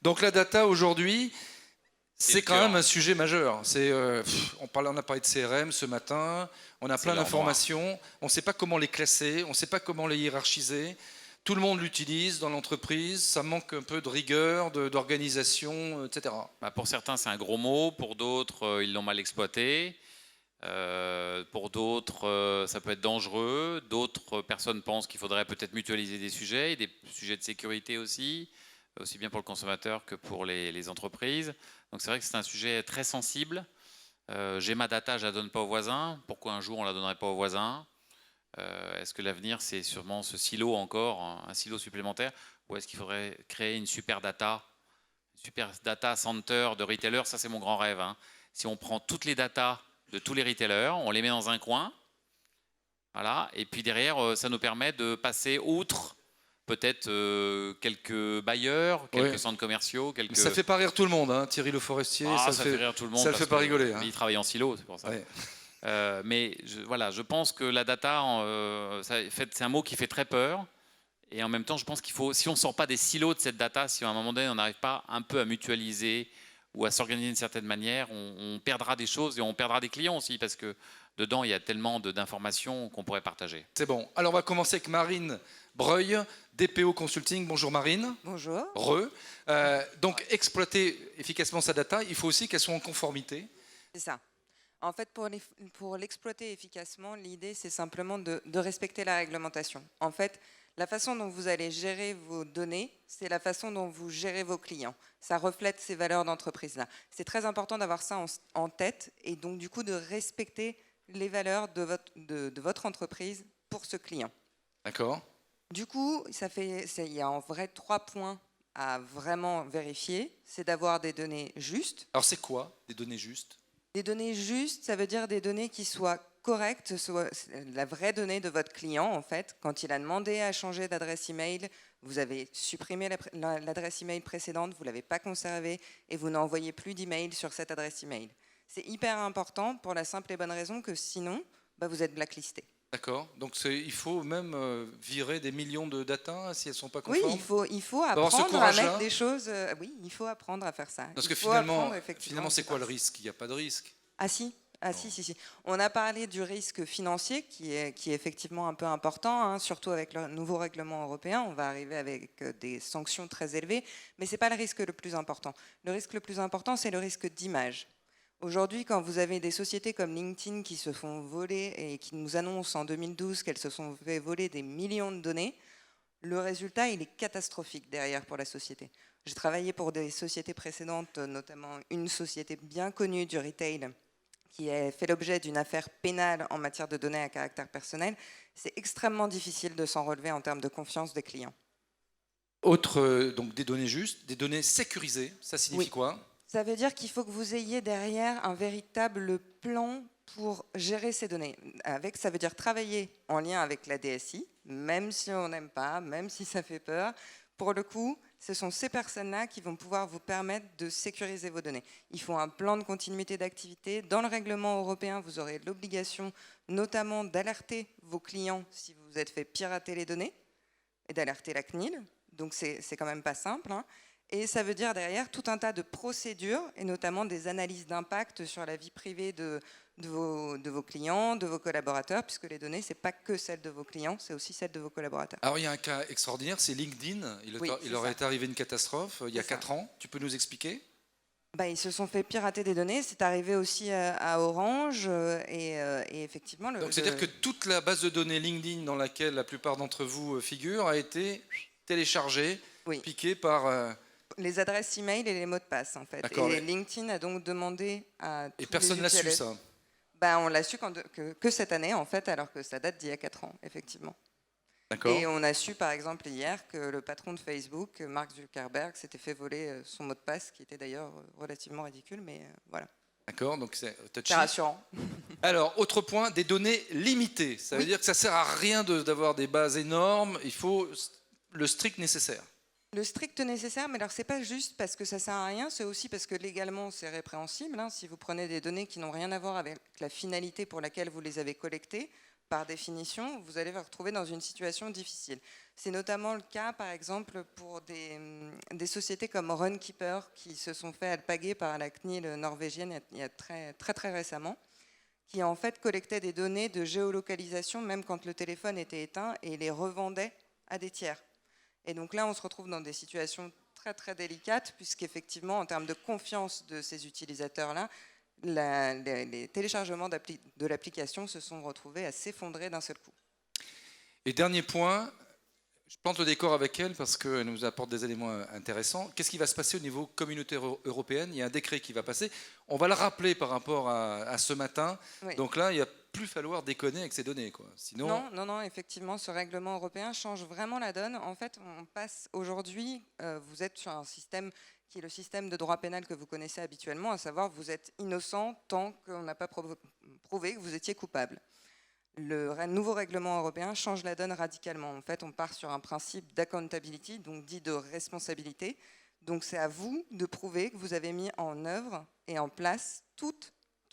Donc la data aujourd'hui, c'est quand même un sujet majeur. On a parlé de CRM ce matin, on a plein d'informations, on ne sait pas comment les classer, on ne sait pas comment les hiérarchiser. Tout le monde l'utilise dans l'entreprise, ça manque un peu de rigueur, d'organisation, etc. Pour certains, c'est un gros mot, pour d'autres, ils l'ont mal exploité. Pour d'autres, ça peut être dangereux. D'autres personnes pensent qu'il faudrait peut-être mutualiser des sujets de sécurité aussi bien pour le consommateur que pour les entreprises. Donc c'est vrai que c'est un sujet très sensible. J'ai ma data, je ne la donne pas aux voisins. Pourquoi un jour on ne la donnerait pas aux voisins? Est-ce que l'avenir, c'est sûrement ce silo encore, un silo supplémentaire, ou est-ce qu'il faudrait créer une super data center de retailers? Ça, c'est mon grand rêve. Si on prend toutes les datas de tous les retailers, on les met dans un coin, voilà, et puis derrière, ça nous permet de passer outre peut-être quelques bailleurs, quelques centres commerciaux. Ça ne fait pas rire tout le monde, Thierry Le Forestier. Ça fait rire tout le monde. Ça ne fait pas rigoler. Il travaille en silo, c'est pour ça. Ouais. Mais je pense que la data, c'est un mot qui fait très peur. Et en même temps, je pense qu'il faut, si on ne sort pas des silos de cette data, si à un moment donné, on n'arrive pas un peu à mutualiser ou à s'organiser d'une certaine manière, on perdra des choses et on perdra des clients aussi, parce que dedans, il y a tellement d'informations qu'on pourrait partager. C'est bon. Alors, on va commencer avec Marine Breuil, DPO Consulting. Bonjour Marine. Bonjour. Donc, exploiter efficacement sa data, il faut aussi qu'elle soit en conformité. C'est ça. En fait, pour l'exploiter efficacement, l'idée, c'est simplement de respecter la réglementation. En fait, la façon dont vous allez gérer vos données, c'est la façon dont vous gérez vos clients. Ça reflète ces valeurs d'entreprise-là. C'est très important d'avoir ça en tête et donc, du coup, de respecter les valeurs de votre entreprise pour ce client. D'accord. Du coup, il y a en vrai 3 points à vraiment vérifier. C'est d'avoir des données justes. Alors, c'est quoi, des données justes? Des données justes, ça veut dire des données qui soient correctes, soit la vraie donnée de votre client, en fait. Quand il a demandé à changer d'adresse email, vous avez supprimé l'adresse email précédente, vous ne l'avez pas conservée et vous n'envoyez plus d'email sur cette adresse email. C'est hyper important pour la simple et bonne raison que sinon, vous êtes blacklisté. D'accord. Donc il faut même virer des millions de data si elles ne sont pas conformes. Oui, il faut apprendre à mettre des choses. Oui, il faut apprendre à faire ça. Parce que finalement c'est quoi le risque? Il n'y a pas de risque. Ah si. Si. On a parlé du risque financier qui est effectivement un peu important, surtout avec le nouveau règlement européen. On va arriver avec des sanctions très élevées, mais ce n'est pas le risque le plus important. Le risque le plus important, c'est le risque d'image. Aujourd'hui, quand vous avez des sociétés comme LinkedIn qui se font voler et qui nous annoncent en 2012 qu'elles se sont fait voler des millions de données, le résultat, il est catastrophique derrière pour la société. J'ai travaillé pour des sociétés précédentes, notamment une société bien connue du retail qui a fait l'objet d'une affaire pénale en matière de données à caractère personnel. C'est extrêmement difficile de s'en relever en termes de confiance des clients. Donc des données justes, des données sécurisées, ça signifie quoi? Ça veut dire qu'il faut que vous ayez derrière un véritable plan pour gérer ces données. Ça veut dire travailler en lien avec la DSI, même si on n'aime pas, même si ça fait peur. Pour le coup, ce sont ces personnes-là qui vont pouvoir vous permettre de sécuriser vos données. Il faut un plan de continuité d'activité. Dans le règlement européen, vous aurez l'obligation notamment d'alerter vos clients si vous vous êtes fait pirater les données et d'alerter la CNIL. Donc c'est quand même pas simple. Et ça veut dire derrière tout un tas de procédures et notamment des analyses d'impact sur la vie privée de vos clients, de vos collaborateurs, puisque les données, ce n'est pas que celles de vos clients, c'est aussi celles de vos collaborateurs. Alors il y a un cas extraordinaire, c'est LinkedIn. Il leur est arrivé une catastrophe il y a 4 ans. Tu peux nous expliquer? Ils se sont fait pirater des données. C'est arrivé aussi à Orange. Et effectivement... Donc c'est-à-dire que toute la base de données LinkedIn dans laquelle la plupart d'entre vous figurent a été téléchargée, piquée par... les adresses email et les mots de passe, en fait. Et LinkedIn a donc demandé à tous les utilisateurs... Et personne n'a su ça? On l'a su que cette année, en fait, alors que ça date d'il y a 4 ans, effectivement. D'accord. Et on a su, par exemple, hier, que le patron de Facebook, Mark Zuckerberg, s'était fait voler son mot de passe, qui était d'ailleurs relativement ridicule, mais voilà. D'accord, donc c'est rassurant. Alors, autre point, des données limitées. Ça veut dire que ça ne sert à rien d'avoir des bases énormes, il faut le strict nécessaire. Le strict nécessaire, mais alors c'est pas juste parce que ça sert à rien, c'est aussi parce que légalement c'est répréhensible. Si vous prenez des données qui n'ont rien à voir avec la finalité pour laquelle vous les avez collectées, par définition, vous allez vous retrouver dans une situation difficile. C'est notamment le cas, par exemple, pour des sociétés comme Runkeeper qui se sont fait alpaguer par la CNIL norvégienne il y a très, très, très récemment, qui en fait collectait des données de géolocalisation même quand le téléphone était éteint et les revendait à des tiers. Et donc là, on se retrouve dans des situations très très délicates puisqu'effectivement, en termes de confiance de ces utilisateurs-là, les téléchargements de l'application se sont retrouvés à s'effondrer d'un seul coup. Et dernier point, je plante le décor avec elle parce qu'elle nous apporte des éléments intéressants. Qu'est-ce qui va se passer au niveau communauté européenne? Il y a un décret qui va passer. On va le rappeler par rapport à ce matin. Oui. Donc là, il ne va plus falloir déconner avec ces données, quoi. Sinon... Non, effectivement, ce règlement européen change vraiment la donne. En fait, on passe aujourd'hui, vous êtes sur un système qui est le système de droit pénal que vous connaissez habituellement, à savoir vous êtes innocent tant qu'on n'a pas prouvé que vous étiez coupable. Le nouveau règlement européen change la donne radicalement. En fait, on part sur un principe d'accountability, donc dit de responsabilité. Donc c'est à vous de prouver que vous avez mis en œuvre et en place tous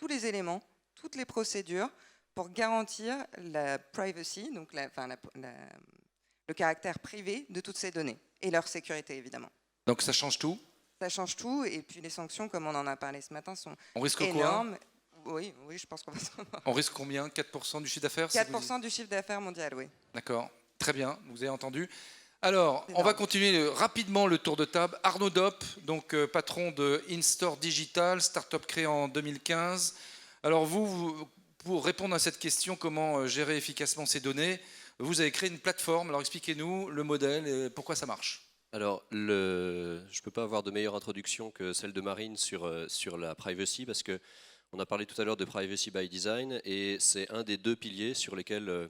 les éléments, toutes les procédures pour garantir la privacy, donc le caractère privé de toutes ces données et leur sécurité évidemment. Donc ça change tout? Ça change tout, et puis les sanctions, comme on en a parlé ce matin, sont on risque énormes. Quoi? Oui, je pense qu'on va se revoir. On risque combien? 4% du chiffre d'affaires? 4% du chiffre d'affaires mondial, oui. D'accord, très bien, vous avez entendu. Alors, on va continuer rapidement le tour de table. Arnaud Dopp, donc patron de InStore Digital, start-up créée en 2015. Alors vous, pour répondre à cette question, comment gérer efficacement ces données, vous avez créé une plateforme. Alors expliquez-nous le modèle et pourquoi ça marche. Alors, je ne peux pas avoir de meilleure introduction que celle de Marine sur la privacy, parce qu'on a parlé tout à l'heure de privacy by design, et c'est un des deux piliers sur lesquels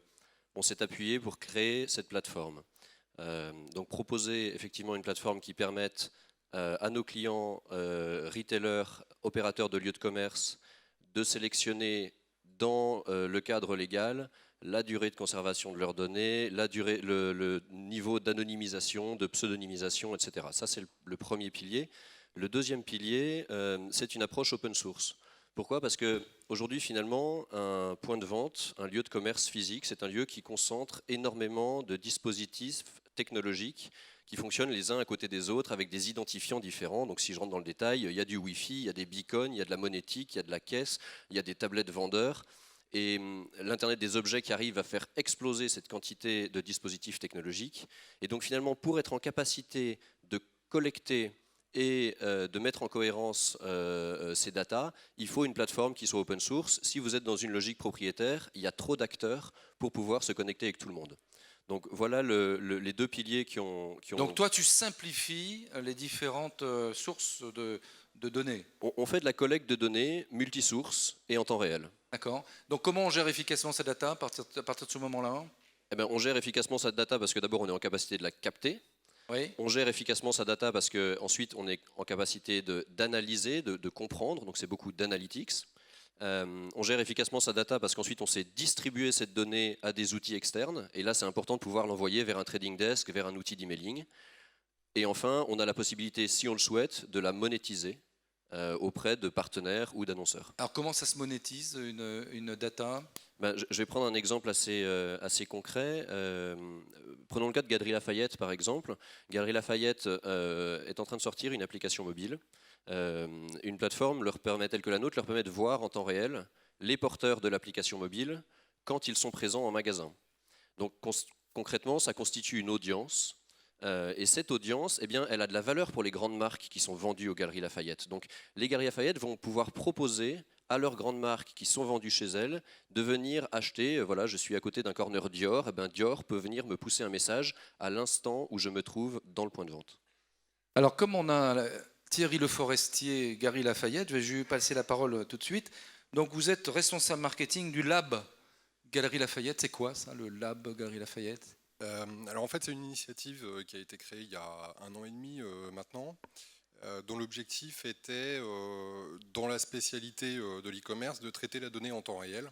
on s'est appuyé pour créer cette plateforme. Donc proposer effectivement une plateforme qui permette à nos clients, retailers, opérateurs de lieux de commerce, de sélectionner dans le cadre légal la durée de conservation de leurs données, le niveau d'anonymisation, de pseudonymisation, etc. Ça, c'est le premier pilier. Le deuxième pilier, c'est une approche open source. Pourquoi? Parce qu'aujourd'hui, finalement, un point de vente, un lieu de commerce physique, c'est un lieu qui concentre énormément de dispositifs technologiques qui fonctionnent les uns à côté des autres avec des identifiants différents. Donc si je rentre dans le détail, il y a du Wi-Fi, il y a des beacons, il y a de la monétique, il y a de la caisse, il y a des tablettes vendeurs. Et l'Internet des objets qui arrive à faire exploser cette quantité de dispositifs technologiques. Et donc finalement, pour être en capacité de collecter et de mettre en cohérence ces datas, il faut une plateforme qui soit open source. Si vous êtes dans une logique propriétaire, il y a trop d'acteurs pour pouvoir se connecter avec tout le monde. Donc voilà les deux piliers qui ont... Donc toi, tu simplifies les différentes sources de données. On fait de la collecte de données multisources et en temps réel. D'accord. Donc comment on gère efficacement cette data à partir de ce moment-là? On gère efficacement cette data parce que d'abord on est en capacité de la capter. Oui. On gère efficacement sa data parce qu'ensuite on est en capacité d'analyser, de comprendre, donc c'est beaucoup d'analytics. On gère efficacement sa data parce qu'ensuite on sait distribuer cette donnée à des outils externes, et là c'est important de pouvoir l'envoyer vers un trading desk, vers un outil d'emailing. Et enfin, on a la possibilité, si on le souhaite, de la monétiser auprès de partenaires ou d'annonceurs. Alors comment ça se monétise une data? Je vais prendre un exemple assez concret. Prenons le cas de Galeries Lafayette par exemple. Galeries Lafayette est en train de sortir une application mobile. Une plateforme telle que la nôtre leur permet de voir en temps réel les porteurs de l'application mobile quand ils sont présents en magasin. Donc concrètement, ça constitue une audience. Et cette audience, elle a de la valeur pour les grandes marques qui sont vendues aux Galeries Lafayette. Donc les Galeries Lafayette vont pouvoir proposer à leurs grandes marques qui sont vendues chez elles de venir acheter, voilà, je suis à côté d'un corner Dior, Dior peut venir me pousser un message à l'instant où je me trouve dans le point de vente. Alors comme on a Thierry Le Forestier, Galeries Lafayette, je vais lui passer la parole tout de suite. Donc vous êtes responsable marketing du Lab Galeries Lafayette. C'est quoi ça, le Lab Galeries Lafayette? Alors en fait, c'est une initiative qui a été créée il y a 1 an et demi maintenant, dont l'objectif était, dans la spécialité de l'e-commerce, de traiter la donnée en temps réel,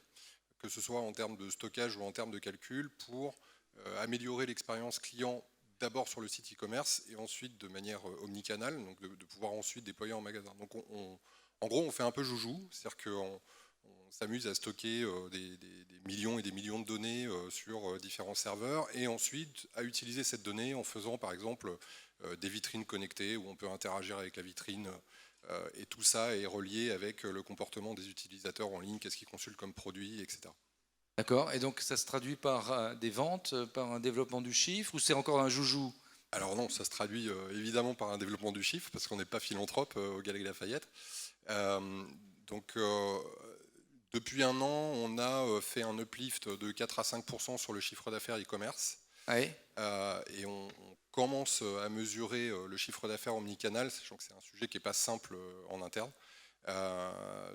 que ce soit en termes de stockage ou en termes de calcul, pour améliorer l'expérience client d'abord sur le site e-commerce et ensuite de manière omnicanal, donc de pouvoir ensuite déployer en magasin. Donc en gros, on fait un peu joujou, c'est-à-dire qu'on s'amuse à stocker des millions et des millions de données sur différents serveurs et ensuite à utiliser cette donnée en faisant par exemple des vitrines connectées où on peut interagir avec la vitrine et tout ça est relié avec le comportement des utilisateurs en ligne, qu'est-ce qu'ils consultent comme produit, etc. D'accord. Et donc ça se traduit par des ventes, par un développement du chiffre, ou c'est encore un joujou? Alors non, ça se traduit évidemment par un développement du chiffre, parce qu'on n'est pas philanthrope aux Galeries Lafayette. Depuis un an, on a fait un uplift de 4 à 5% sur le chiffre d'affaires e-commerce. Oui. Et on commence à mesurer le chiffre d'affaires omnicanal, sachant que c'est un sujet qui n'est pas simple en interne.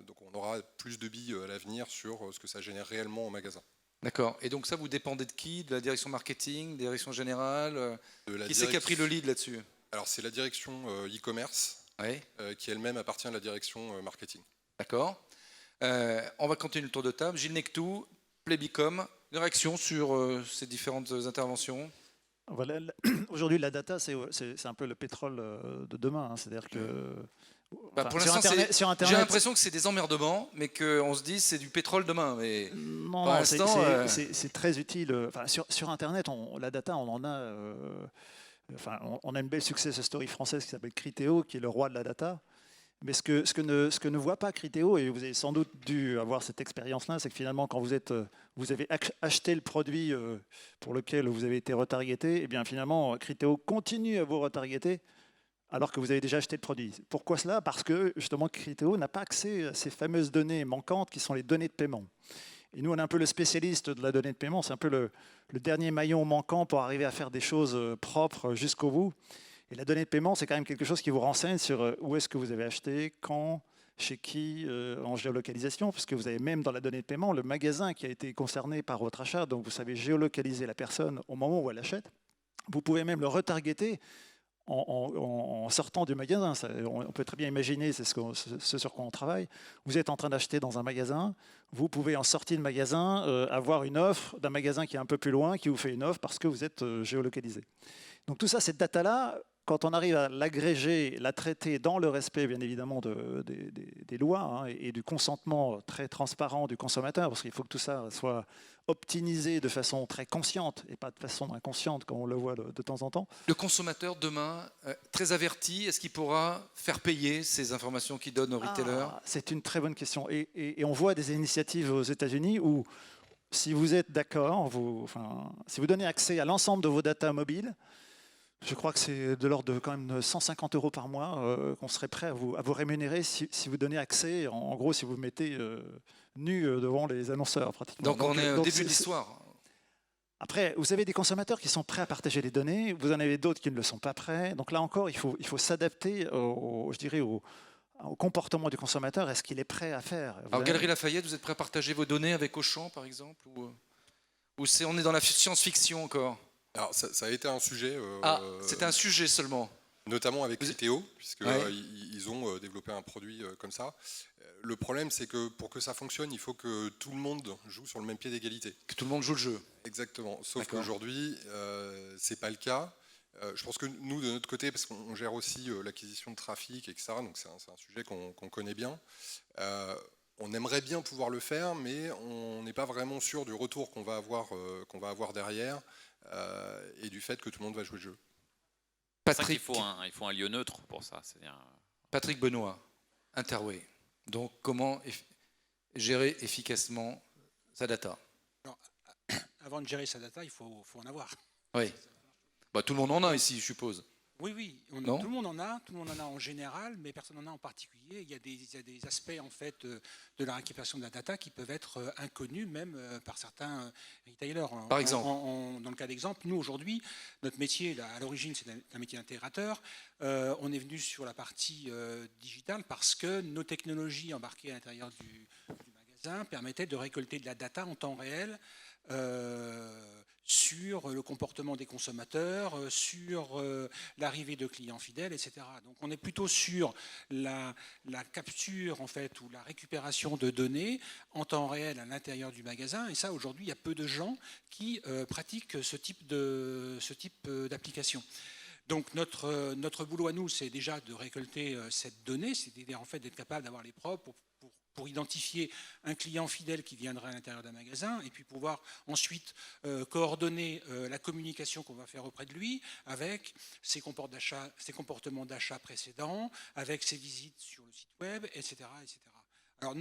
Donc on aura plus de billes à l'avenir sur ce que ça génère réellement en magasin. D'accord. Et donc ça, vous dépendez de qui? De la direction marketing, direction générale? Qui c'est qui a pris le lead là-dessus? Alors c'est la direction e-commerce qui elle-même appartient à la direction marketing. D'accord. On va continuer le tour de table. Gilles Nectou, Plébicom, une réaction sur ces différentes interventions? Voilà, aujourd'hui, la data, c'est un peu le pétrole de demain. C'est-à-dire que pour l'instant, j'ai l'impression que c'est des emmerdements, mais qu'on se dit c'est du pétrole demain. Mais non, c'est très utile. Enfin, sur Internet, la data, on en a. On a une belle success story française qui s'appelle Criteo, qui est le roi de la data. Mais ce que ne voit pas Criteo, et vous avez sans doute dû avoir cette expérience-là, c'est que finalement, quand vous avez acheté le produit pour lequel vous avez été retargeté, et bien finalement, Criteo continue à vous retargeter alors que vous avez déjà acheté le produit. Pourquoi cela? Parce que justement, Criteo n'a pas accès à ces fameuses données manquantes qui sont les données de paiement. Et nous, on est un peu le spécialiste de la donnée de paiement, c'est un peu le dernier maillon manquant pour arriver à faire des choses propres jusqu'au bout. Et la donnée de paiement, c'est quand même quelque chose qui vous renseigne sur où est-ce que vous avez acheté, quand, chez qui, en géolocalisation, puisque vous avez même dans la donnée de paiement le magasin qui a été concerné par votre achat, donc vous savez géolocaliser la personne au moment où elle achète. Vous pouvez même le retargeter en sortant du magasin. On peut très bien imaginer, c'est ce sur quoi on travaille. Vous êtes en train d'acheter dans un magasin, vous pouvez en sortie de magasin avoir une offre d'un magasin qui est un peu plus loin, qui vous fait une offre parce que vous êtes géolocalisé. Donc tout ça, cette data-là, quand on arrive à l'agréger, la traiter dans le respect, bien évidemment, des lois et du consentement très transparent du consommateur, parce qu'il faut que tout ça soit optimisé de façon très consciente et pas de façon inconsciente, comme on le voit de temps en temps. Le consommateur, demain, très averti, est-ce qu'il pourra faire payer ces informations qu'il donne aux retailers? C'est une très bonne question. Et on voit des initiatives aux États-Unis où, si vous êtes d'accord, si vous donnez accès à l'ensemble de vos datas mobiles, je crois que c'est de l'ordre de quand même 150 € par mois qu'on serait prêt à vous rémunérer si vous donnez accès, en gros, si vous vous mettez nu devant les annonceurs pratiquement. Donc on est au début de l'histoire. Après, vous avez des consommateurs qui sont prêts à partager les données, vous en avez d'autres qui ne le sont pas prêts. Donc là encore, il faut s'adapter au comportement du consommateur. Est-ce qu'il est prêt à faire? Alors Galerie Lafayette, vous êtes prêt à partager vos données avec Auchan, par exemple, ou on est dans la science-fiction encore? Alors ça a été un sujet. C'était un sujet seulement. Notamment avec Criteo, puisqu'ils ont développé un produit comme ça. Le problème, c'est que pour que ça fonctionne, il faut que tout le monde joue sur le même pied d'égalité. Que tout le monde joue le jeu. Exactement. Sauf qu'aujourd'hui, ce n'est pas le cas. Je pense que nous, de notre côté, parce qu'on gère aussi l'acquisition de trafic, etc., donc c'est un sujet qu'on connaît bien, on aimerait bien pouvoir le faire, mais on n'est pas vraiment sûr du retour qu'on va avoir derrière et du fait que tout le monde va jouer le jeu. Patrick, il faut un lieu neutre pour ça. Patrick Benoît, Interway. Donc, comment gérer efficacement sa data? Alors, avant de gérer sa data, il faut en avoir. Oui. Tout le monde en a ici, je suppose. Oui, tout le monde en a en général, mais personne n'en a en particulier. Il y a des aspects en fait de la récupération de la data qui peuvent être inconnus même par certains retailers. Par exemple, dans le cas d'exemple, nous aujourd'hui, notre métier à l'origine c'est un métier intégrateur. On est venu sur la partie digitale parce que nos technologies embarquées à l'intérieur du magasin permettaient de récolter de la data en temps réel sur le comportement des consommateurs, sur l'arrivée de clients fidèles, etc. Donc on est plutôt sur la capture en fait, ou la récupération de données en temps réel à l'intérieur du magasin. Et ça, aujourd'hui, il y a peu de gens qui pratiquent ce type d'application. Donc notre boulot à nous, c'est déjà de récolter cette donnée, c'est-à-dire en fait d'être capable d'avoir les preuves pour identifier un client fidèle qui viendrait à l'intérieur d'un magasin et puis pouvoir ensuite coordonner la communication qu'on va faire auprès de lui avec ses comportements d'achat précédents, avec ses visites sur le site web, etc. etc. Alors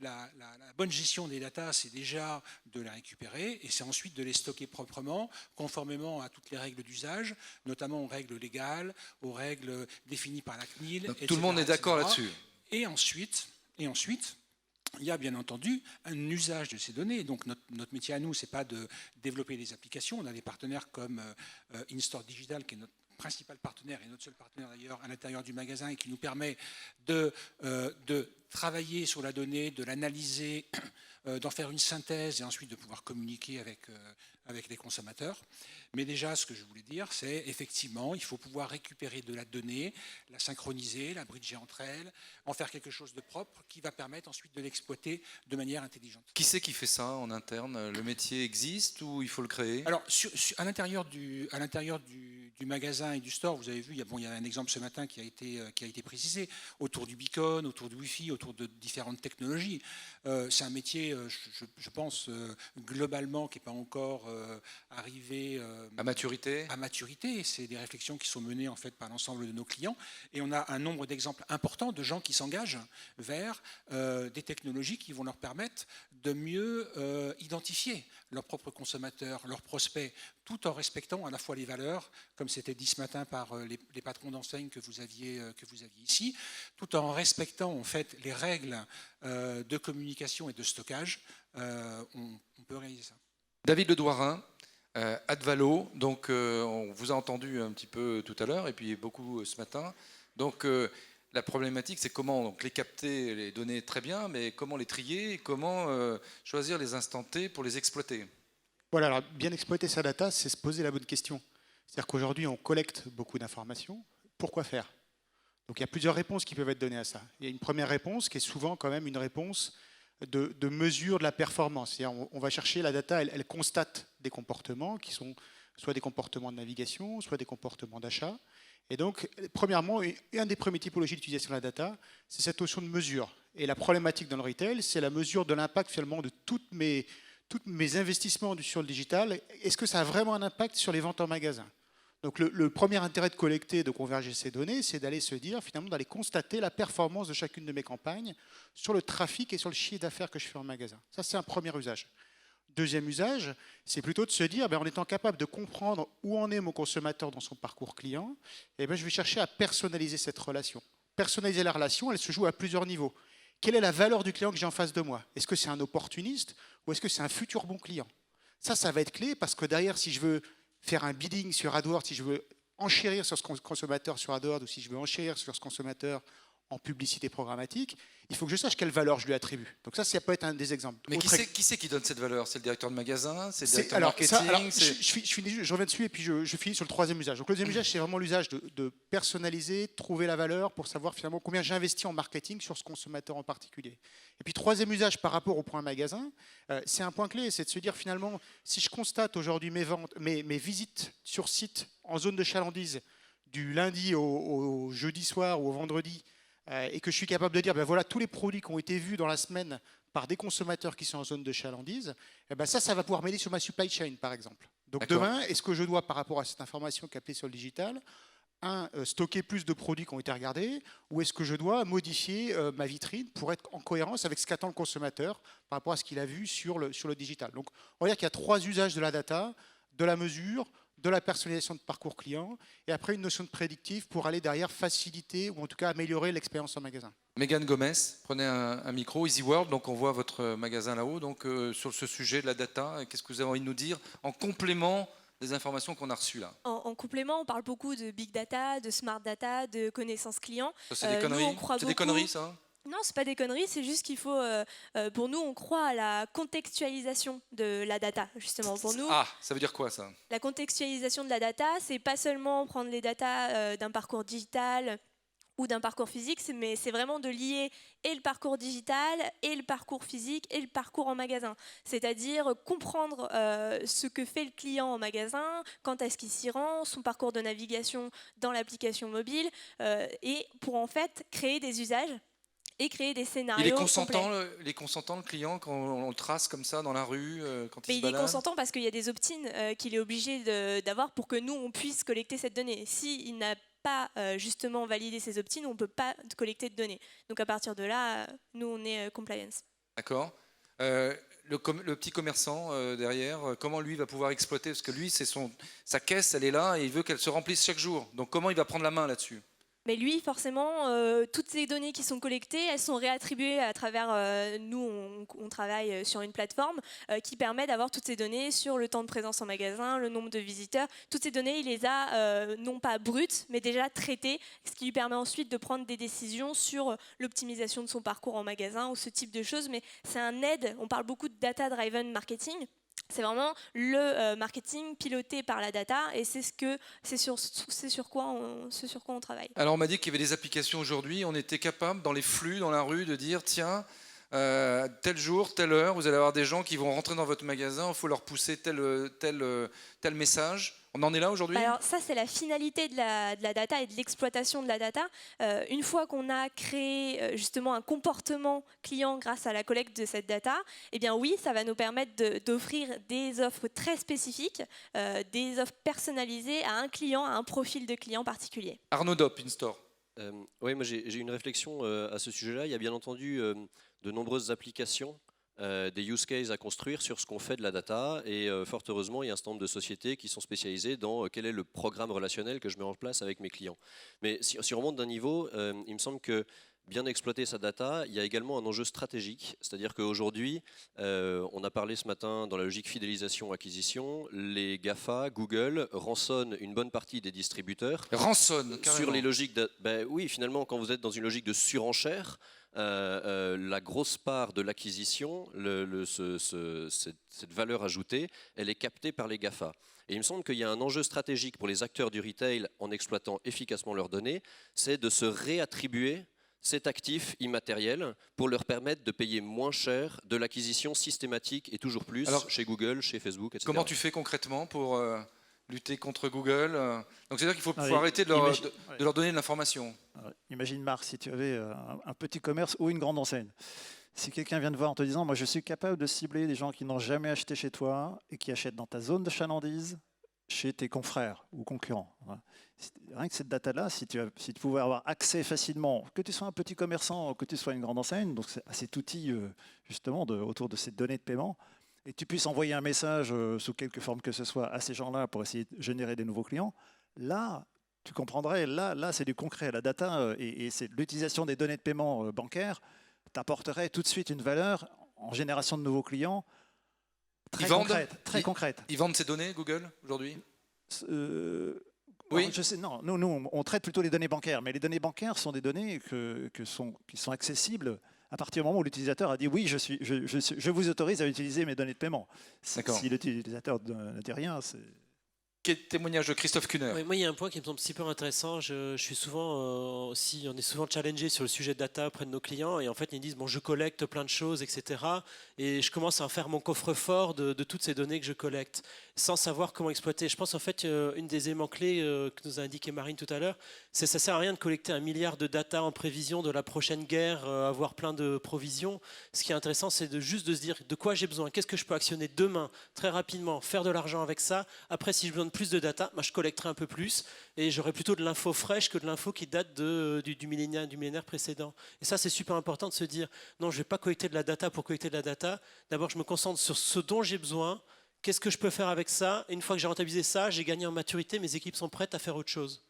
la bonne gestion des datas, c'est déjà de les récupérer et c'est ensuite de les stocker proprement, conformément à toutes les règles d'usage, notamment aux règles légales, aux règles définies par la CNIL. Donc, etc., tout le monde est d'accord etc. là-dessus. Et ensuite, il y a bien entendu un usage de ces données. Donc notre métier à nous, ce n'est pas de développer des applications. On a des partenaires comme InStore Digital, qui est notre principal partenaire et notre seul partenaire d'ailleurs à l'intérieur du magasin et qui nous permet de travailler sur la donnée, de l'analyser, d'en faire une synthèse et ensuite de pouvoir communiquer avec les consommateurs. Mais déjà, ce que je voulais dire, c'est effectivement, il faut pouvoir récupérer de la donnée, la synchroniser, la bridger entre elles, en faire quelque chose de propre qui va permettre ensuite de l'exploiter de manière intelligente. Qui c'est qui fait ça en interne? Le métier existe ou il faut le créer? Alors, à l'intérieur du magasin et du store, vous avez vu, il y a un exemple ce matin qui a été précisé, autour du beacon, autour du Wi-Fi, autour de différentes technologies. C'est un métier, je pense, globalement, qui n'est pas encore arrivé à maturité. À maturité. C'est des réflexions qui sont menées en fait par l'ensemble de nos clients. Et on a un nombre d'exemples importants de gens qui s'engagent vers des technologies qui vont leur permettre de mieux identifier leurs propres consommateurs, leurs prospects, tout en respectant à la fois les valeurs, comme c'était dit ce matin par les patrons d'enseigne que vous aviez ici, tout en respectant en fait les règles de communication et de stockage. On peut réaliser ça. David Ledouarin, Advalo, donc on vous a entendu un petit peu tout à l'heure et puis beaucoup ce matin. Donc la problématique, c'est comment donc, les capter, les données très bien, mais comment les trier et comment choisir les instants T pour les exploiter. Voilà, alors bien exploiter sa data, c'est se poser la bonne question. C'est-à-dire qu'aujourd'hui, on collecte beaucoup d'informations. Pourquoi faire? Donc il y a plusieurs réponses qui peuvent être données à ça. Il y a une première réponse qui est souvent quand même une réponse de mesure de la performance. C'est-à-dire on va chercher la data, elle constate des comportements qui sont soit des comportements de navigation, soit des comportements d'achat. Et donc, premièrement, un des premiers typologies d'utilisation de la data, c'est cette notion de mesure. Et la problématique dans le retail, c'est la mesure de l'impact finalement de tous mes investissements sur le digital. Est-ce que ça a vraiment un impact sur les ventes en magasin? Donc le premier intérêt de collecter, de converger ces données, c'est d'aller se dire, finalement, d'aller constater la performance de chacune de mes campagnes sur le trafic et sur le chiffre d'affaires que je fais en magasin. Ça, c'est un premier usage. Deuxième usage, c'est plutôt de se dire, en étant capable de comprendre où en est mon consommateur dans son parcours client, je vais chercher à personnaliser cette relation. Personnaliser la relation, elle se joue à plusieurs niveaux. Quelle est la valeur du client que j'ai en face de moi? Est-ce que c'est un opportuniste ou est-ce que c'est un futur bon client? Ça va être clé parce que derrière, si je veux faire un bidding sur AdWords, si je veux enchérir sur ce consommateur sur AdWords ou si je veux enchérir sur ce consommateur en publicité programmatique, il faut que je sache quelle valeur je lui attribue. Donc ça peut être un des exemples. Mais qui c'est qui donne cette valeur? C'est le directeur de magasin? C'est le directeur marketing? Je reviens dessus et puis je finis sur le troisième usage. Donc le deuxième usage, c'est vraiment l'usage de personnaliser, trouver la valeur pour savoir finalement combien j'investis en marketing sur ce consommateur en particulier. Et puis troisième usage par rapport au point magasin, c'est un point clé, c'est de se dire finalement, si je constate aujourd'hui mes ventes, mes visites sur site en zone de chalandise du lundi au jeudi soir ou au vendredi, et que je suis capable de dire, voilà tous les produits qui ont été vus dans la semaine par des consommateurs qui sont en zone de chalandise, ça va pouvoir m'aider sur ma supply chain, par exemple. Donc demain, est-ce que je dois, par rapport à cette information captée sur le digital, stocker plus de produits qui ont été regardés, ou est-ce que je dois modifier ma vitrine pour être en cohérence avec ce qu'attend le consommateur par rapport à ce qu'il a vu sur le digital? Donc on va dire qu'il y a trois usages de la data, de la mesure, de la personnalisation de parcours client, et après une notion de prédictif pour aller derrière faciliter ou en tout cas améliorer l'expérience en magasin. Mégane Gomez, prenez un micro, Easy World, donc on voit votre magasin là-haut, donc sur ce sujet de la data, qu'est-ce que vous avez envie de nous dire en complément des informations qu'on a reçues là? En complément, on parle beaucoup de big data, de smart data, de connaissances clients. Ça, c'est des conneries? C'est des conneries, ça? Non, c'est pas des conneries, c'est juste qu'il faut, pour nous, on croit à la contextualisation de la data, justement. Pour nous, Ah, ça veut dire quoi ça? la contextualisation de la data, c'est pas seulement prendre les datas d'un parcours digital ou d'un parcours physique, mais c'est vraiment de lier et le parcours digital, et le parcours physique, et le parcours en magasin. C'est-à-dire comprendre ce que fait le client en magasin, quand est-ce qu'il s'y rend, son parcours de navigation dans l'application mobile, et pour en fait créer des usages et créer des scénarios. Il est consentant, le client, quand on le trace comme ça dans la rue, quand il se Il est balade? consentant parce qu'il y a des opt-in qu'il est obligé d'avoir pour que nous, on puisse collecter cette donnée. S'il n'a pas justement validé ces opt-in, on ne peut pas collecter de données. Donc à partir de là, nous, on est compliance. D'accord. Le petit commerçant derrière, comment lui va pouvoir exploiter? Parce que lui, sa caisse, elle est là et il veut qu'elle se remplisse chaque jour. Donc comment il va prendre la main là-dessus? Mais lui, forcément, toutes ces données qui sont collectées, elles sont réattribuées à travers... nous, on travaille sur une plateforme qui permet d'avoir toutes ces données sur le temps de présence en magasin, le nombre de visiteurs. Toutes ces données, il les a non pas brutes, mais déjà traitées, ce qui lui permet ensuite de prendre des décisions sur l'optimisation de son parcours en magasin ou ce type de choses. Mais c'est un aide. On parle beaucoup de data-driven marketing. C'est vraiment le marketing piloté par la data et c'est sur quoi on travaille. Alors on m'a dit qu'il y avait des applications aujourd'hui, on était capable dans les flux, dans la rue, de dire tiens, tel jour, telle heure, vous allez avoir des gens qui vont rentrer dans votre magasin, il faut leur pousser tel message. On en est là aujourd'hui? Alors ça, c'est la finalité de la data et de l'exploitation de la data. Une fois qu'on a créé justement un comportement client grâce à la collecte de cette data, eh bien oui, ça va nous permettre d'offrir des offres très spécifiques, des offres personnalisées à un client, à un profil de client particulier. Arnaud Dop, InStore. Oui, moi j'ai une réflexion à ce sujet-là. Il y a bien entendu de nombreuses applications, des use cases à construire sur ce qu'on fait de la data et fort heureusement il y a un certain nombre de sociétés qui sont spécialisées dans quel est le programme relationnel que je mets en place avec mes clients. Mais si on remonte d'un niveau, il me semble que bien exploiter sa data, il y a également un enjeu stratégique, c'est-à-dire qu'aujourd'hui, on a parlé ce matin dans la logique fidélisation-acquisition, les GAFA, Google, rançonnent une bonne partie des distributeurs. Rançonnent, carrément. Sur les logiques oui, finalement, quand vous êtes dans une logique de surenchère, la grosse part de l'acquisition, cette valeur ajoutée, elle est captée par les GAFA. Et il me semble qu'il y a un enjeu stratégique pour les acteurs du retail en exploitant efficacement leurs données, c'est de se réattribuer cet actif immatériel pour leur permettre de payer moins cher de l'acquisition systématique et toujours plus chez Google, chez Facebook, etc. Comment tu fais concrètement pour lutter contre Google? Donc c'est-à-dire qu'il faut arrêter de leur donner de l'information. Imagine Marc, si tu avais un petit commerce ou une grande enseigne. Si quelqu'un vient te voir en te disant « moi je suis capable de cibler des gens qui n'ont jamais acheté chez toi et qui achètent dans ta zone de chalandise chez tes confrères ou concurrents ». Rien que cette data-là, si tu pouvais avoir accès facilement, que tu sois un petit commerçant ou que tu sois une grande enseigne, donc à cet outil justement autour de ces données de paiement, et tu puisses envoyer un message sous quelque forme que ce soit à ces gens-là pour essayer de générer des nouveaux clients, là, tu comprendrais, là c'est du concret. La data et c'est l'utilisation des données de paiement bancaires t'apporterait tout de suite une valeur en génération de nouveaux clients très concrète. Ils vendent ces données, Google, aujourd'hui? Oui. Je sais, non, nous, on traite plutôt les données bancaires, mais les données bancaires sont des données qui sont accessibles à partir du moment où l'utilisateur a dit oui, je vous autorise à utiliser mes données de paiement. Si l'utilisateur ne dit rien, c'est... Quel témoignage de Christophe Kuhner? Oui, moi, il y a un point qui me semble super intéressant. Je suis souvent on est souvent challengé sur le sujet de data auprès de nos clients et en fait ils disent bon, je collecte plein de choses, etc. Et je commence à faire mon coffre-fort de toutes ces données que je collecte, sans savoir comment exploiter. Je pense en fait une des éléments clés que nous a indiqué Marine tout à l'heure, c'est ça sert à rien de collecter 1 milliard de data en prévision de la prochaine guerre, avoir plein de provisions. Ce qui est intéressant, c'est juste de se dire de quoi j'ai besoin, qu'est-ce que je peux actionner demain, très rapidement, faire de l'argent avec ça. Après, si j'ai besoin de plus de data, je collecterai un peu plus et j'aurai plutôt de l'info fraîche que de l'info qui date du millénaire précédent. Et ça, c'est super important de se dire non, je ne vais pas collecter de la data pour collecter de la data. D'abord, je me concentre sur ce dont j'ai besoin. Qu'est-ce que je peux faire avec ça? Et une fois que j'ai rentabilisé ça, j'ai gagné en maturité, mes équipes sont prêtes à faire autre chose.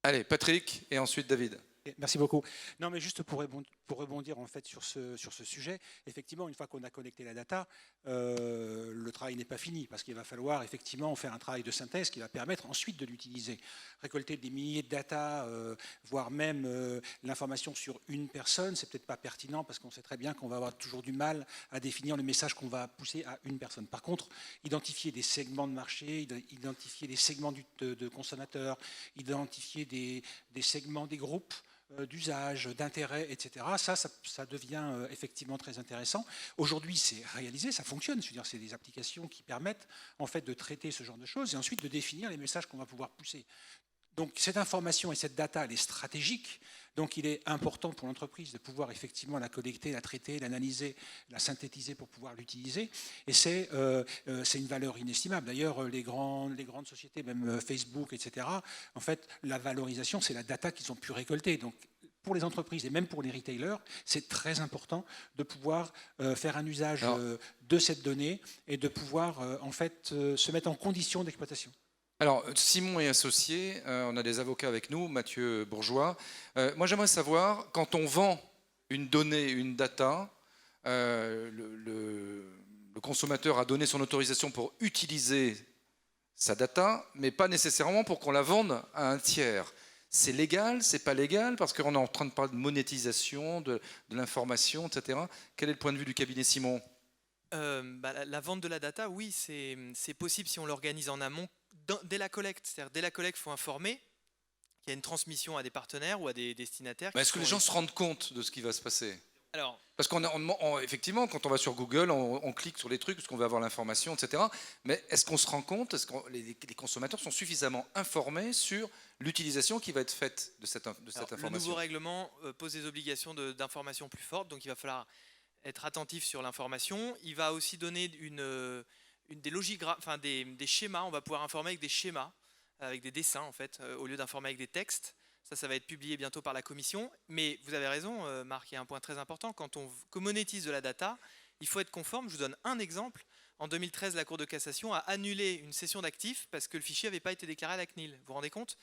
Allez, Patrick et ensuite David. Merci beaucoup. Non, mais juste pour rebondir en fait sur ce sujet, effectivement, une fois qu'on a collecté la data, le travail n'est pas fini parce qu'il va falloir effectivement faire un travail de synthèse qui va permettre ensuite de l'utiliser. Récolter des milliers de data, voire même l'information sur une personne, c'est peut-être pas pertinent parce qu'on sait très bien qu'on va avoir toujours du mal à définir le message qu'on va pousser à une personne. Par contre, identifier des segments de marché, identifier des segments de consommateurs, identifier des segments des groupes d'usage, d'intérêt, etc. Ça devient effectivement très intéressant. Aujourd'hui, c'est réalisé, ça fonctionne. Je veux dire, c'est des applications qui permettent en fait de traiter ce genre de choses et ensuite de définir les messages qu'on va pouvoir pousser. Donc cette information et cette data, elle est stratégique. Donc il est important pour l'entreprise de pouvoir effectivement la collecter, la traiter, l'analyser, la synthétiser pour pouvoir l'utiliser. Et c'est une valeur inestimable. D'ailleurs, les grandes sociétés, même Facebook, etc., en fait, la valorisation, c'est la data qu'ils ont pu récolter. Donc pour les entreprises et même pour les retailers, c'est très important de pouvoir faire un usage de cette donnée et de pouvoir en fait se mettre en condition d'exploitation. Alors, Simon est associé, on a des avocats avec nous, Mathieu Bourgeois. Moi, j'aimerais savoir, quand on vend une donnée, une data, le consommateur a donné son autorisation pour utiliser sa data, mais pas nécessairement pour qu'on la vende à un tiers. C'est légal, c'est pas légal, parce qu'on est en train de parler de monétisation, de l'information, etc. Quel est le point de vue du cabinet Simon ? La vente de la data, oui, c'est possible si on l'organise en amont dès la collecte. C'est-à-dire dès la collecte, il faut informer qu'il y a une transmission à des partenaires ou à des destinataires. Est-ce que les gens se rendent compte de ce qui va se passer ? Alors, parce qu'effectivement, quand on va sur Google, on clique sur les trucs parce qu'on veut avoir l'information, etc. Mais est-ce qu'on se rend compte, est-ce que les consommateurs sont suffisamment informés sur l'utilisation qui va être faite de cette information ? Le nouveau règlement pose des obligations d'information plus fortes, donc il va falloir être attentif sur l'information. Il va aussi donner des schémas. On va pouvoir informer avec des schémas, avec des dessins en fait, au lieu d'informer avec des textes. Ça va être publié bientôt par la commission. Mais vous avez raison, Marc, il y a un point très important. Quand on monétise de la data, il faut être conforme. Je vous donne un exemple. En 2013, la Cour de cassation a annulé une cession d'actifs parce que le fichier n'avait pas été déclaré à la CNIL. Vous vous rendez compte ?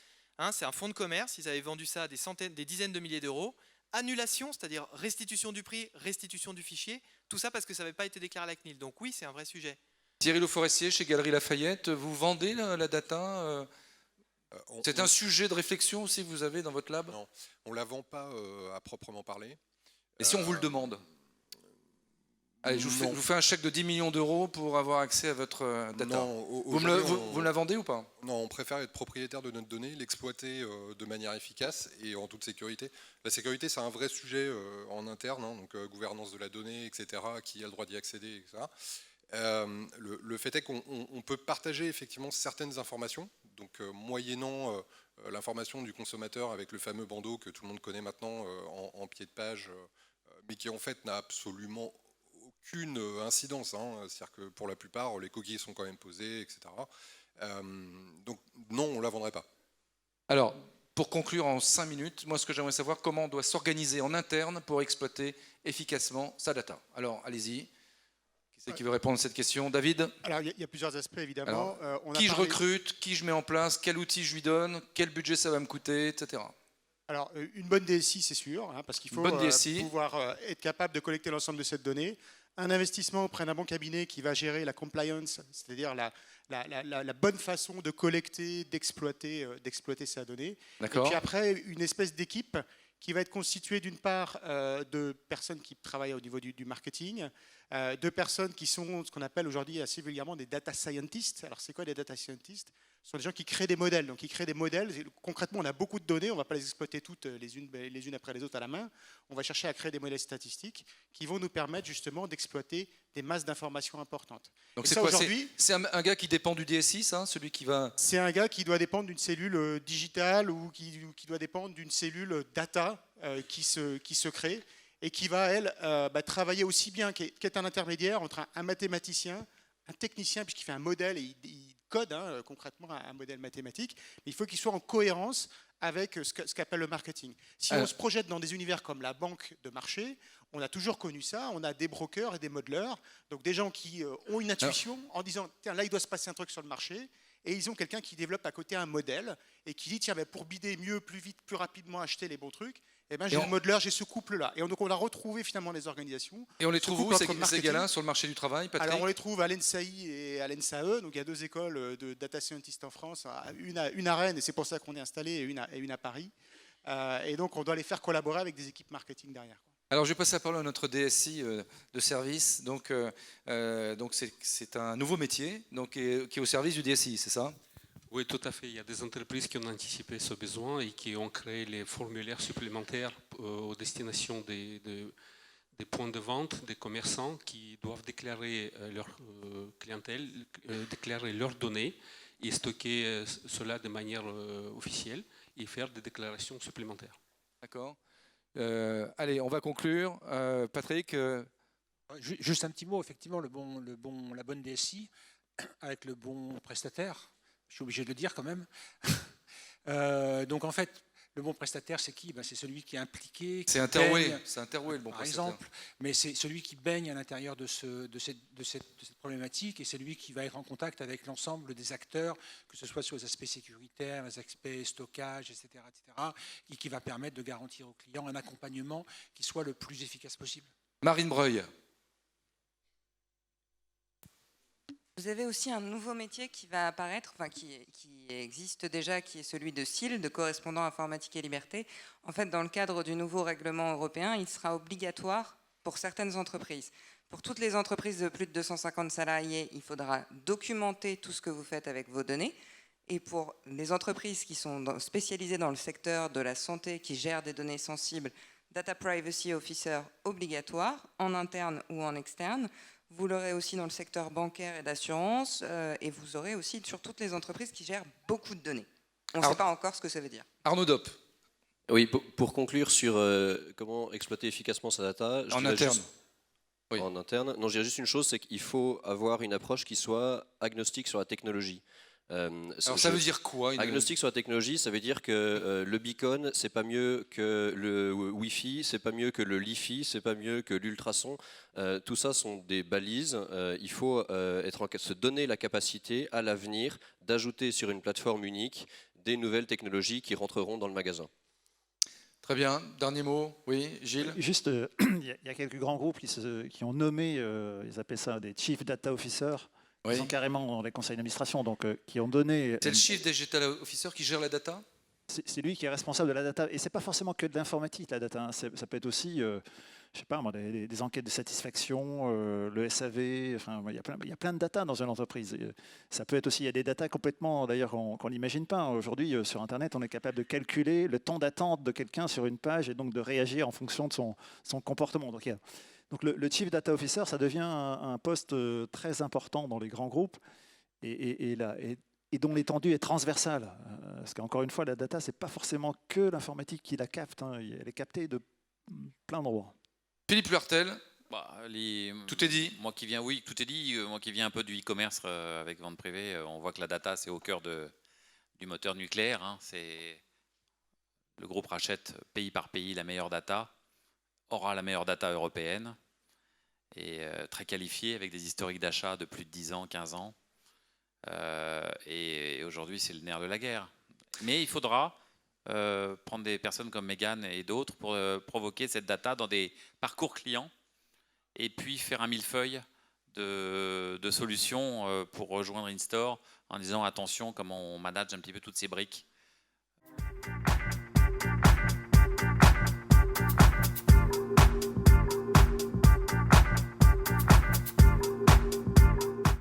C'est un fonds de commerce. Ils avaient vendu ça à des dizaines de milliers d'euros. Annulation, c'est-à-dire restitution du prix, restitution du fichier. Tout ça parce que ça n'avait pas été déclaré à la CNIL. Donc oui, c'est un vrai sujet. Thierry Le Forestier, chez Galeries Lafayette, vous vendez la data c'est un sujet de réflexion aussi que vous avez dans votre lab ? Non, on ne la vend pas à proprement parler. Et si on vous le demande ? Allez, je vous fais un chèque de 10 millions d'euros pour avoir accès à votre data. Non, vous me la vendez ou pas ? Non, on préfère être propriétaire de notre donnée, l'exploiter de manière efficace et en toute sécurité. La sécurité, c'est un vrai sujet en interne, donc gouvernance de la donnée, etc., qui a le droit d'y accéder, etc. Le fait est qu'on peut partager effectivement certaines informations, donc moyennant l'information du consommateur avec le fameux bandeau que tout le monde connaît maintenant en pied de page, mais qui en fait n'a absolument aucune incidence. C'est-à-dire que pour la plupart, les coquilles sont quand même posées, etc. Donc non, on ne la vendrait pas. Alors, pour conclure en 5 minutes, moi ce que j'aimerais savoir, comment on doit s'organiser en interne pour exploiter efficacement sa data. Alors, allez-y. Qui c'est qui veut répondre à cette question ? David ? Alors, il y a plusieurs aspects, évidemment. Qui je recrute ? Qui je mets en place ? Quel outil je lui donne ? Quel budget ça va me coûter ? Etc. Alors, une bonne DSI, c'est sûr, parce qu'il faut pouvoir être capable de collecter l'ensemble de cette donnée. Un investissement auprès d'un bon cabinet qui va gérer la compliance, c'est-à-dire la bonne façon de collecter, d'exploiter sa donnée. Et puis après, une espèce d'équipe qui va être constituée d'une part de personnes qui travaillent au niveau du marketing, de personnes qui sont ce qu'on appelle aujourd'hui assez vulgairement des data scientists. Alors c'est quoi des data scientists ? Ce sont des gens qui créent des modèles. Donc ils créent des modèles. Concrètement, on a beaucoup de données. On ne va pas les exploiter toutes les unes après les autres à la main. On va chercher à créer des modèles statistiques qui vont nous permettre justement d'exploiter des masses d'informations importantes. Donc c'est quoi ? C'est un gars qui dépend du DSI, ça ? Celui qui va... C'est un gars qui doit dépendre d'une cellule digitale ou qui doit dépendre d'une cellule data qui se crée et qui va, elle, travailler aussi bien, qui est un intermédiaire entre un mathématicien, un technicien, puisqu'il fait un modèle et il code concrètement un modèle mathématique, mais il faut qu'il soit en cohérence avec ce qu'appelle le marketing. Si on se projette dans des univers comme la banque de marché, on a toujours connu ça, on a des brokers et des modeleurs, donc des gens qui ont une intuition en disant « tiens, là, il doit se passer un truc sur le marché », et ils ont quelqu'un qui développe à côté un modèle et qui dit « tiens, pour bider mieux, plus vite, plus rapidement, acheter les bons trucs », Eh ben, j'ai le modeleur, j'ai ce couple-là. Et donc on a retrouvé finalement les organisations. Et on les trouve où, ces gars-là, sur le marché du travail, Patrick? Alors on les trouve à l'ENSAI et à l'ENSAE. Donc il y a 2 écoles de data scientists en France, une à Rennes, et c'est pour ça qu'on est installé, et une à Paris. Et donc on doit les faire collaborer avec des équipes marketing derrière. Alors je vais passer la parole à notre DSI de service. Donc c'est un nouveau métier qui est au service du DSI, c'est ça? Oui, tout à fait. Il y a des entreprises qui ont anticipé ce besoin et qui ont créé les formulaires supplémentaires aux destinations des points de vente, des commerçants qui doivent déclarer leur clientèle, déclarer leurs données et stocker cela de manière officielle et faire des déclarations supplémentaires. D'accord. Allez, on va conclure. Patrick Juste un petit mot, effectivement, la bonne DSI avec le bon prestataire. Je suis obligé de le dire quand même. Donc en fait, le bon prestataire, c'est qui? C'est celui qui est impliqué. C'est Interway, le bon par prestataire. exemple, mais c'est celui qui baigne à l'intérieur de cette problématique et c'est lui qui va être en contact avec l'ensemble des acteurs, que ce soit sur les aspects sécuritaires, les aspects stockage, etc., et qui va permettre de garantir aux clients un accompagnement qui soit le plus efficace possible. Marine Breuil. Vous avez aussi un nouveau métier qui va apparaître, qui existe déjà, qui est celui de CIL, de correspondant informatique et liberté. En fait, dans le cadre du nouveau règlement européen, il sera obligatoire pour certaines entreprises. Pour toutes les entreprises de plus de 250 salariés, il faudra documenter tout ce que vous faites avec vos données. Et pour les entreprises qui sont spécialisées dans le secteur de la santé, qui gèrent des données sensibles, Data Privacy Officer obligatoire, en interne ou en externe. Vous l'aurez aussi dans le secteur bancaire et d'assurance, et vous aurez aussi sur toutes les entreprises qui gèrent beaucoup de données. On ne sait pas encore ce que ça veut dire. Arnaud Dopp. Oui, pour conclure sur comment exploiter efficacement sa data. En interne. Oui. En interne. Non, je dirais juste une chose, c'est qu'il faut avoir une approche qui soit agnostique sur la technologie. Alors ça veut dire quoi Agnostique sur la technologie, ça veut dire que le beacon, c'est pas mieux que le Wi-Fi, c'est pas mieux que le Li-Fi, c'est pas mieux que l'ultrason. Tout ça sont des balises. Il faut se donner la capacité à l'avenir d'ajouter sur une plateforme unique des nouvelles technologies qui rentreront dans le magasin. Très bien. Dernier mot. Oui, Gilles. Juste, il y a quelques grands groupes qui ont nommé, ils appellent ça des Chief Data Officers. Oui. Ils sont carrément dans les conseils d'administration, donc qui ont donné. C'est le Chief Digital Officer qui gère la data? C'est lui qui est responsable de la data. Et c'est pas forcément que de l'informatique, la data. Hein. Ça peut être aussi, je sais pas, des enquêtes de satisfaction, le SAV. Enfin, il y a plein de data dans une entreprise. Et ça peut être aussi, il y a des data complètement, d'ailleurs, qu'on n'imagine pas. Aujourd'hui, sur Internet, on est capable de calculer le temps d'attente de quelqu'un sur une page et donc de réagir en fonction de son comportement. Donc le Chief Data Officer, ça devient un poste très important dans les grands groupes et dont l'étendue est transversale. Parce qu'encore une fois, la data, ce n'est pas forcément que l'informatique qui la capte. Hein. Elle est captée de plein d'endroits. Philippe Luertel. Tout est dit. Moi qui viens, oui, tout est dit. Moi qui viens un peu du e-commerce avec vente privée, on voit que la data, c'est au cœur du moteur nucléaire. Hein. Le groupe rachète pays par pays la meilleure data. Aura la meilleure data européenne et très qualifiée avec des historiques d'achat de plus de 10 ans, 15 ans. Et aujourd'hui, c'est le nerf de la guerre. Mais il faudra prendre des personnes comme Megan et d'autres pour provoquer cette data dans des parcours clients et puis faire un millefeuille de solutions pour rejoindre InStore en disant attention comment on manage un petit peu toutes ces briques